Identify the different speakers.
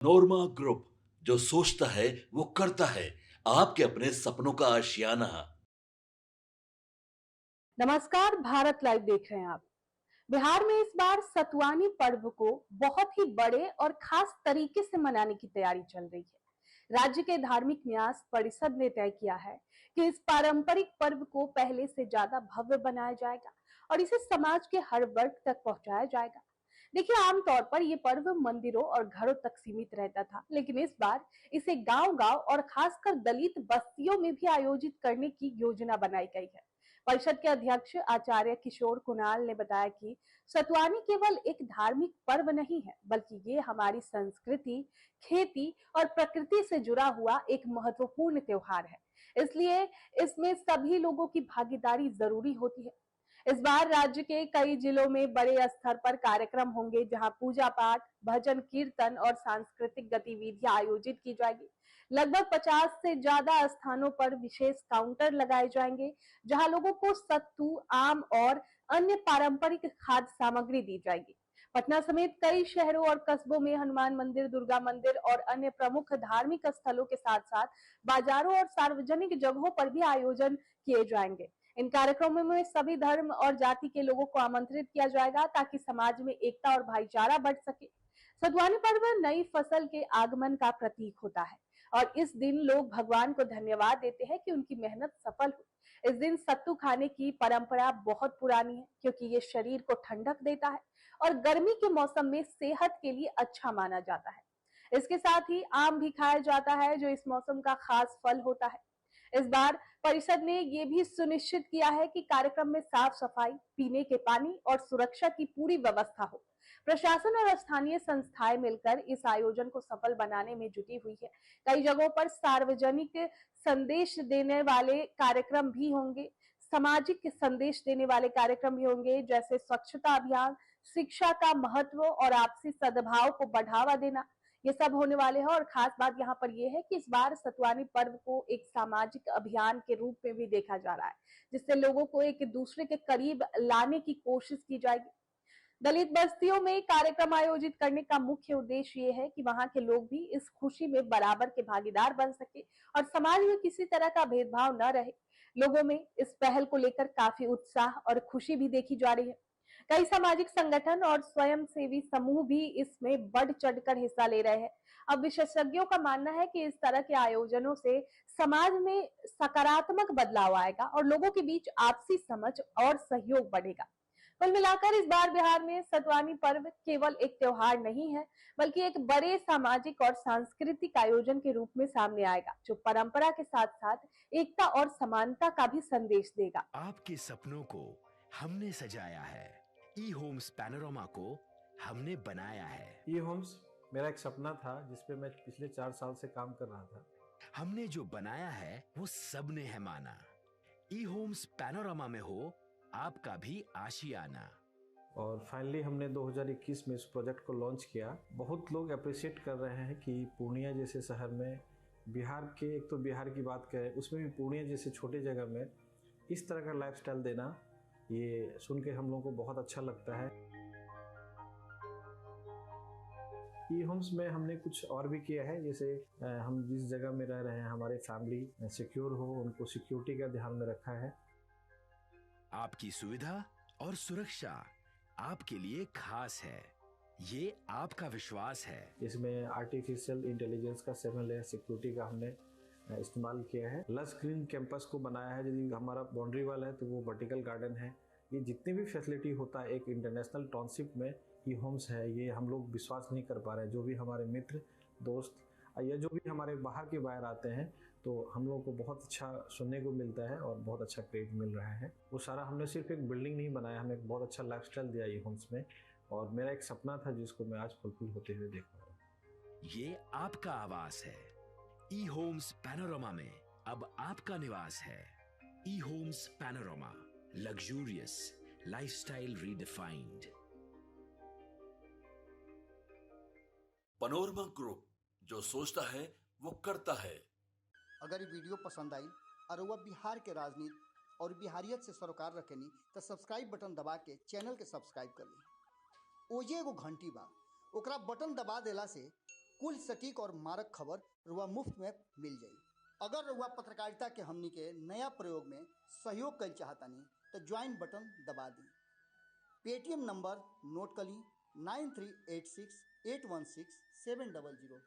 Speaker 1: नोरमा group, जो सोचता है वो करता है। आपके अपने सपनों का आशियाना।
Speaker 2: नमस्कार, भारत लाइव देख रहे हैं आप। बिहार में इस बार सतुआनी पर्व को बहुत ही बड़े और खास तरीके से मनाने की तैयारी चल रही है। राज्य के धार्मिक न्यास परिषद ने तय किया है कि इस पारंपरिक पर्व को पहले से ज्यादा भव्य बनाया जाएगा और इसे समाज के हर वर्ग तक पहुंचाया जाएगा। देखिए, आमतौर पर यह पर्व मंदिरों और घरों तक सीमित रहता था, लेकिन इस बार इसे गांव-गांव और खासकर दलित बस्तियों में भी आयोजित करने की योजना बनाई गई है। परिषद के अध्यक्ष आचार्य किशोर कुणाल ने बताया कि सतुआनी केवल एक धार्मिक पर्व नहीं है, बल्कि ये हमारी संस्कृति, खेती और प्रकृति से जुड़ा हुआ एक महत्वपूर्ण त्योहार है। इसलिए इसमें सभी लोगों की भागीदारी जरूरी होती है। इस बार राज्य के कई जिलों में बड़े स्तर पर कार्यक्रम होंगे, जहां पूजा पाठ, भजन कीर्तन और सांस्कृतिक गतिविधियां आयोजित की जाएगी। लगभग 50 से ज्यादा स्थानों पर विशेष काउंटर लगाए जाएंगे, जहां लोगों को सत्तू, आम और अन्य पारंपरिक खाद्य सामग्री दी जाएगी। पटना समेत कई शहरों और कस्बों में हनुमान मंदिर, दुर्गा मंदिर और अन्य प्रमुख धार्मिक स्थलों के साथ साथ बाजारों और सार्वजनिक जगहों पर भी आयोजन किए जाएंगे। इन कार्यक्रमों में सभी धर्म और जाति के लोगों को आमंत्रित किया जाएगा, ताकि समाज में एकता और भाईचारा बढ़ सके। सतुवानी पर्व नई फसल के आगमन का प्रतीक होता है और इस दिन लोग भगवान को धन्यवाद देते हैं कि उनकी मेहनत सफल हुई। इस दिन सत्तू खाने की परंपरा बहुत पुरानी है, क्योंकि ये शरीर को ठंडक देता है और गर्मी के मौसम में सेहत के लिए अच्छा माना जाता है। इसके साथ ही आम भी खाया जाता है, जो इस मौसम का खास फल होता है। इस बार परिषद ने ये भी सुनिश्चित किया है कि कार्यक्रम में साफ सफाई, पीने के पानी और सुरक्षा की पूरी व्यवस्था हो। प्रशासन और स्थानीय संस्थाएं मिलकर इस आयोजन को सफल बनाने में जुटी हुई है। कई जगहों पर सार्वजनिक संदेश देने वाले कार्यक्रम भी होंगे, सामाजिक संदेश देने वाले कार्यक्रम भी होंगे, जैसे स्वच्छता अभियान, शिक्षा का महत्व और आपसी सद्भाव को बढ़ावा देना। ये सब होने वाले हैं और खास बात यहाँ पर ये है कि इस बार सतुवानी पर्व को एक सामाजिक अभियान के रूप में भी देखा जा रहा है, जिससे लोगों को एक दूसरे के करीब लाने की कोशिश की जाएगी। दलित बस्तियों में कार्यक्रम आयोजित करने का मुख्य उद्देश्य ये है कि वहां के लोग भी इस खुशी में बराबर के भागीदार बन सके और समाज में किसी तरह का भेदभाव न रहे। लोगों में इस पहल को लेकर काफी उत्साह और खुशी भी देखी जा रही है। कई सामाजिक संगठन और स्वयंसेवी समूह भी इसमें बढ़ चढ़कर हिस्सा ले रहे हैं। अब विशेषज्ञों का मानना है कि इस तरह के आयोजनों से समाज में सकारात्मक बदलाव आएगा और लोगों के बीच आपसी समझ और सहयोग बढ़ेगा। कुल मिलाकर इस बार बिहार में सतुवानी पर्व केवल एक त्योहार नहीं है, बल्कि एक बड़े सामाजिक और सांस्कृतिक आयोजन के रूप में सामने आएगा, जो परंपरा के साथ साथ एकता और समानता का भी संदेश देगा।
Speaker 3: आपके सपनों को हमने सजाया है। ई होम्स पैनोरामा को हमने बनाया है।
Speaker 4: ई होम्स मेरा एक सपना था, जिसपे मैं पिछले 4 साल से काम कर रहा था।
Speaker 3: हमने जो बनाया है वो सबने है माना। ई होम्स पैनोरामा में हो आपका भी आशियाना।
Speaker 4: और फाइनली हमने 2021 में इस प्रोजेक्ट को लॉन्च किया। बहुत लोग अप्रिशिएट कर रहे हैं कि पूर्णिया जैसे शहर में, बिहार के, एक तो बिहार की बात करें उसमें भी पूर्णिया जैसे छोटे जगह में इस तरह का लाइफस्टाइल देना, ये सुन के हम लोगों को बहुत अच्छा लगता है। ई होम्स में हमने कुछ और भी किया है, जैसे हम जिस जगह में रह रहे हैं हमारे फैमिली सिक्योर हो, उनको सिक्योरिटी का ध्यान में रखा है।
Speaker 3: आपकी सुविधा और सुरक्षा आपके लिए खास है, ये आपका विश्वास है।
Speaker 4: इसमें आर्टिफिशियल इंटेलिजेंस का 7 लेयर सिक्योरिटी का हमने इस्तेमाल किया है। लस ग्रीन कैंपस को बनाया है। यदि हमारा बाउंड्री वाल है तो वो वर्टिकल गार्डन है। ये जितनी भी फैसिलिटी होता है एक इंटरनेशनल टाउनशिप में, ई होम्स है, ये हम लोग विश्वास नहीं कर पा रहे हैं। जो भी हमारे मित्र, दोस्त या जो भी हमारे बाहर के बाहर आते हैं, तो हम लोगों को बहुत अच्छा सुनने को मिलता है और बहुत अच्छा क्रेडिट मिल रहा है। वो सारा हमने सिर्फ एक बिल्डिंग नहीं बनाया, हमें एक बहुत अच्छा लाइफस्टाइल दिया ई होम्स में, और मेरा एक सपना था जिसको मैं आज फुलफिल होते हुए देख रहा हूँ।
Speaker 3: ये आपका आवास है। ई होम्स पैनोरामा में अब आपका निवास है। E Homes Panorama, luxurious lifestyle redefined.
Speaker 1: Panorama group, जो सोचता है वो करता है।
Speaker 5: अगर ये वीडियो पसंद आई और वह बिहार के राजनीति और बिहारियत से सरोकार रखेनी, तो सब्सक्राइब बटन दबा के चैनल के सब्सक्राइब कर ली। ओजे एगो घंटी बा, ओकरा बटन दबा देला से कुल सटीक और मारक खबर रुआ मुफ्त में मिल जाई। अगर रुआ पत्रकारिता के हमनी के नया प्रयोग में सहयोग कर चाहतानी तो ज्वाइन बटन दबा दी। पेटीएम नंबर नोट कर ली 9386816700।